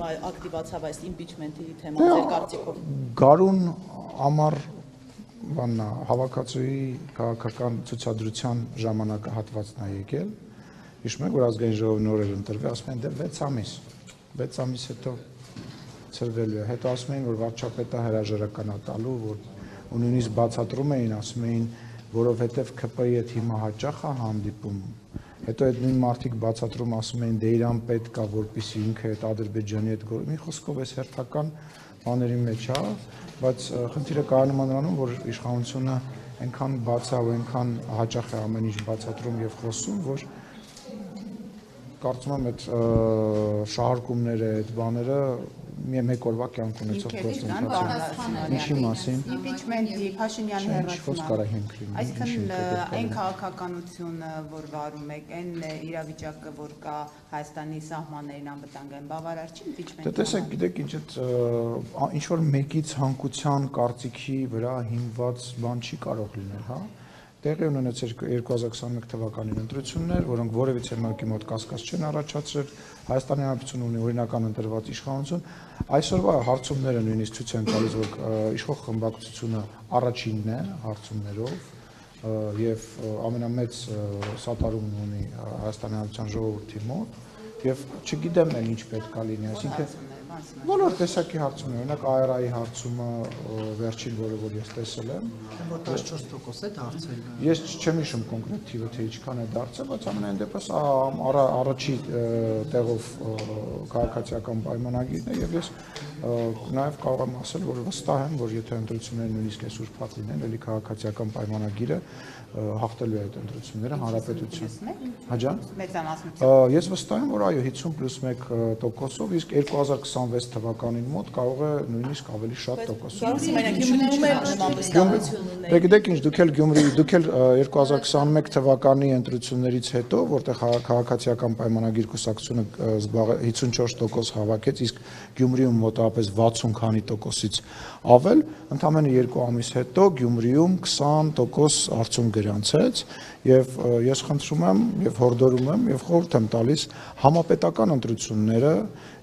հիմա ակտիվացավ այս impeachment-ի թեման ձեր կարծիքով։ Գարուն ամառ բաննա հավաքածուի քաղաքական ցուցադրության ժամանակահատվածն է եկել։ Հիշում եք, որ ազգային ժողովի նորեր ընտրվի, ասում են դե 6 ամիս հետո ծրվելու է։ Հետո ասում էին, որ վարչապետը հրաժարական է տալու, որ ու նույնիսկ բացատրում էին, ասում էին, որովհետև ԿՊ-ի հետ հիմա հաճախ է հանդիպում։ Հետո այդ նույն մարդիկ բացատրում ասում էին, դե իրան պետք է, որպեսզի ինքը այդ Ադրբեջանի հետ գործի։ Մի խոսքով էս հերթական բաների մեջ է, բայց խնդիրը կայանում է նրանում, որ իշխանությունը այնքան բաց է ու այնքան հաճախ է ամեն ինչ բացատրում եւ խոսում, որ կարծում եմ այդ շահարկումները, այդ բաները մեկ օրվա կյանք ունեցող գործընթացն է։ Ինչի մասին։ Impeachment-ի Փաշինյանի հեռացումը։ Այսինքն այն քաղաքականությունը, որ վարում եք, այն իրավիճակը, որ կա Հայաստանի սահմաններին անվտանգային բավարար չի impeachment-ը։ Դե տեսեք, գիտեք ինչ ինչ որ մեկի ցանկության կարծիքի վրա հիմնված բան չի կարող լինել, հա։ Տեղի ունեցել 2021 թվականին ընտրություններ, որոնք որևիցե մեկի մոտ կասկած չեն առաջացրել, Հայաստանի Հանրապետությունը ունի օրինական ընտրված իշխանություն, այսօրվա հարցումները նույնիսկ ցույց են տալիս, որ իշխող խմբակցությունը առաջինն է հարցումներով եւ ամենամեծ սատարումն ունի Հայաստանի Հանրապետության ժողովրդի մոտ եւ չգիտեմ էլ ինչ պետք է լինի, այսինքն բոլոր տեսակի հարցումներ, օրինակ ARA-ի հարցումը վերջին, որ ես տեսել եմ, 14% է դարձել։ Ես չեմ հիշում կոնկրետ թիվը, թե ինչքան է դարձել, բայց ամենայն դեպս առաջի տեղով քաղաքացիական պայմանագիրն է եւ ես նաեւ կարող եմ ասել, որ վստահ եմ, որ եթե ընտրությունները նույնիսկ այսօր փակ լինեն, ելի քաղաքացիական պայմանագիրը հաղթելու է այդ ընտրությունները հանրապետություն։ Հաջա։ Մեծամասնություն։ Ես վստահ եմ, որ այո 50+1%-ով, իսկ 2026 թվականին մոտ կարող է նույնիսկ ավելի շատ տոկոսով։ Դե գիտեք ինչ, դուք էլ 2021 թվականի ընտրություններից հետո, որտեղ քաղաքացիական պայմանագիր կուսակցությունը 54% հավաքեց, իսկ Գյումրիում մոտավորապես 60 քանի տոկոսից ավել, ընդամենը 2 ամիս հետո Գյումրիում 20% արդյունք գրանցեց եւ ես խնդրում եմ եւ հորդորում եմ եւ խորհուրդ եմ տալիս համապետական ընտրությունները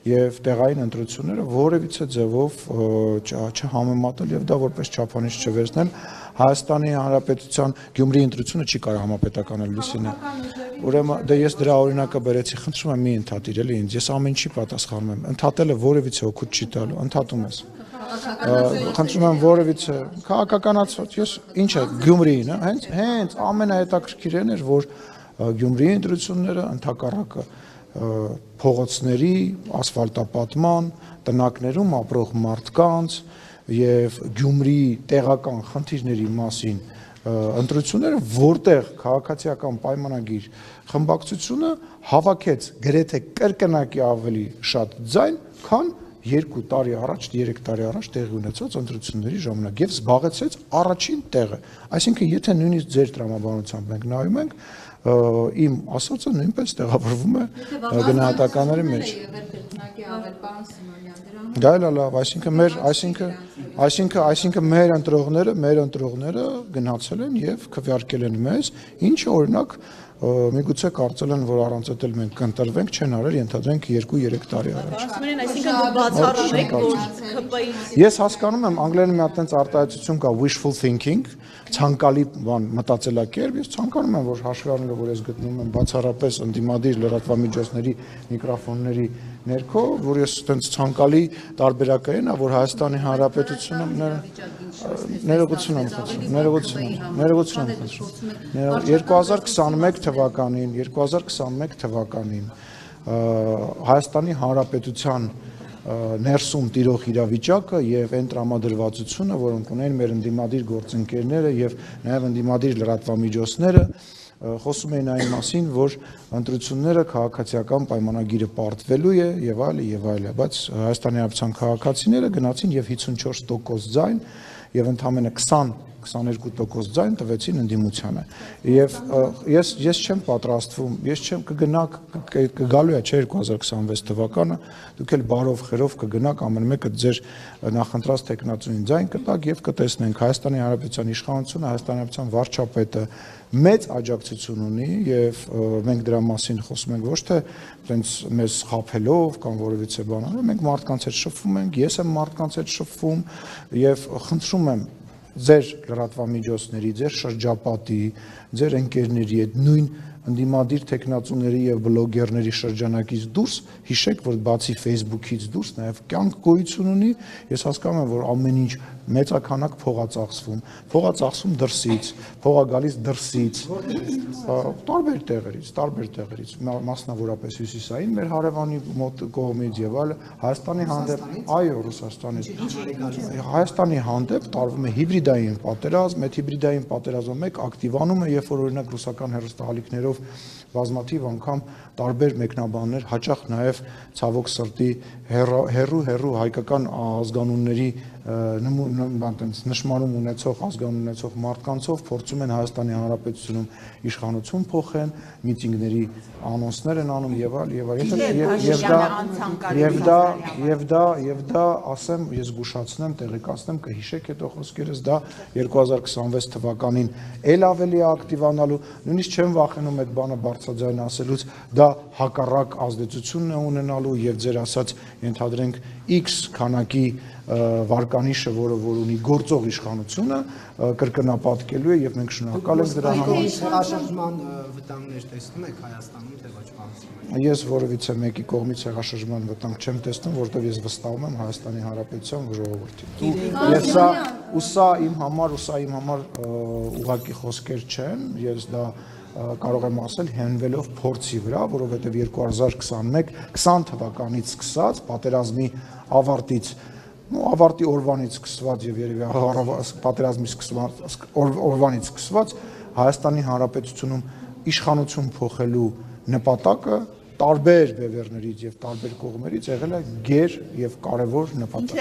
եւ տեղային ընտրությունները որևիցե ձևով չհամեմատել եւ դա որպես չափանիշ չվերցնել Հայաստանի Հանրապետության Գյումրիի ընտրությունը չի կարող համապետականել լուսինը ուրեմն դե ես դրա օրինակը բերեցի խնդրում եմ մի ընդհատիր էլի ինձ ես ամեն ինչի պատասխանում եմ ընդհատելը որևիցե օգուտ չի տալու ընդհատում ես խնդրում եմ որևիցե քաղաքականացված ես ինչ է Գյումրիին հենց ամենահետաքրքիրն էր որ Գյումրիի ընտրությունները ընդհակառակը փողոցների ասֆալտապատման տնակներում ապրող մարդկանց եւ Գյումրիի տեղական խնդիրների մասին ընտրությունները որտեղ քաղաքացիական պայմանագիր խմբակցությունը հավաքեց գրեթե կրկնակի ավելի շատ ձայն քան 2 տարի առաջ, 3 տարի առաջ տեղի ունեցած ընտրությունների ժամանակ եւ զբաղեցրեց առաջին տեղը։ Այսինքն, եթե նույնիսկ ձեր տրամաբանությամբ մենք նայում ենք, իմ ասածը նույնպես տեղավորվում է գնահատականների մեջ։ Դա էլ լավ, այսինքն մեր ընտրողները գնացել են եւ քվեարկել են մեզ, ինչը օրինակ միգուցե կարծել են, որ առանց էլ մենք կընտրվենք, չեն արել, ենթադրենք 2-3 տարի առաջ։ Այսինքն դուք բացառում եք, որ ԿՊ-ի Ես հասկանում եմ, անգլերեն մի հատ արտահայտություն կա wishful thinking, ցանկալի բան մտածելակերպ, ես ցանկանում եմ, որ հաշվի առնելով, որ ես գտնվում եմ բացառապես ընդդիմադիր լրատվամիջոցների միկրոֆոնների ներքո, որ ես այտենց ցանկալի տարբերակային, որ Հայաստանի Հանրապետությունը ներողություն եմ խնդրում 2021 թվականին Հայաստանի Հանրապետության ներսում տիրող իրավիճակը եւ այն տրամադրվածությունը, որոնք ունեն մեր ընդդիմադիր գործընկերները եւ նաեւ ընդդիմադիր լրատվամիջոցները, խոսում էին այն մասին, որ ընտրությունները քաղաքացիական պայմանագիրը պարտվելու է եւ այլ, բայց Հայաստանի Հանրապետության քաղաքացիները գնացին եւ 54% ձայն եւ ընդամենը 20 22% ձայն տվեցին ընդդիմությանը։ Եվ ես չեմ պատրաստվում, ես չեմ կգալու է չէ 2026 թվականը, դուք էլ բարով խերով կգնաք ամեն մեկը ձեր նախընտրած տեխնացուին ձայն կտակ եւ կտեսնենք Հայաստանի Հանրապետության իշխանությունը, Հայաստանի Հանրապետության վարչապետը մեծ աջակցություն ունի եւ մենք դրա մասին խոսում ենք ոչ թե այնց մեզ խափելով կամ որևիցե բան, մենք մարդկանց հետ շփվում ենք, ես եմ մարդկանց հետ շփվում եւ խնդրում եմ ձեր լրատվամիջոցների, ձեր շրջապատի, ձեր ընկերների հետ նույն ընդդիմադիր տեխնացուների եւ բլոգերների շրջանակից դուրս հիշեք, որ բացի Facebook-ից դուրս նաեւ կյանք գոյություն ունի, ես հասկանում եմ, որ ամեն ինչ մեծականակ փող է ծախսվում դրսից, փող է գալիս դրսից, տարբեր տեղերից, մասնավորապես հյուսիսային մեր հարևանի մոտ կողմից եւ այլ Հայաստանի հանդեպ, այո, Ռուսաստանից, Հայաստանի հանդեպ տարվում է հիբրիդային պատերազմ, այդ հիբրիդային պատերազմը մեկ ակտիվանում է, երբ որ օրինակ ռուսական հեռուստահալիքներով բազմաթիվ անգամ տարբեր մեկնաբաններ, հաճախ նաև ցավոք սրտի հերու հայկական ազգանունների նշմարում ունեցող ազգանուն ունեցող մարդկանցով փորձում են Հայաստանի Հանրապետությունում իշխանություն փոխեն, միտինգների անոնսներ են անում եւ դա ասեմ, ես զգուշացնեմ, տեղեկացնեմ, կհիշեք հետո խոսքերս, դա 2026 թվականին ել ավելի ակտիվանալու, նույնիսկ չեմ վախենում այդ բանը բարձրաձայն ասելուց, դա հակառակ ազդեցություն է ունենալու եւ ձեր ասած ենթադրենք X քանակի վարկանիշը, որը որ ունի գործող իշխանությունը, կրկնապատկելու է եւ մենք շնորհակալ ենք դրա համար։ Հեղաշրջման վտանգներ տեսնում եք Հայաստանում, թե ոչ բացվում։ Ես որևիցե մեկի կողմից հեղաշրջման վտանգ չեմ տեսնում, որովհետեւ ես վստահում եմ Հայաստանի Հանրապետության ժողովրդին։ Ես սա իմ համար ուղղակի խոսքեր չեն, ես դա կարող եմ ասել հենվելով փորձի վրա, որովհետեւ 2021-20 թվականից սկսած պատերազմի ավարտի օրվանից սկսված եւ երևի պատերազմի օրվանից սկսված Հայաստանի Հանրապետությունում իշխանություն փոխելու նպատակը տարբեր բևեռներից եւ տարբեր կողմերից եղել է գեր եւ կարեւոր նպատակ։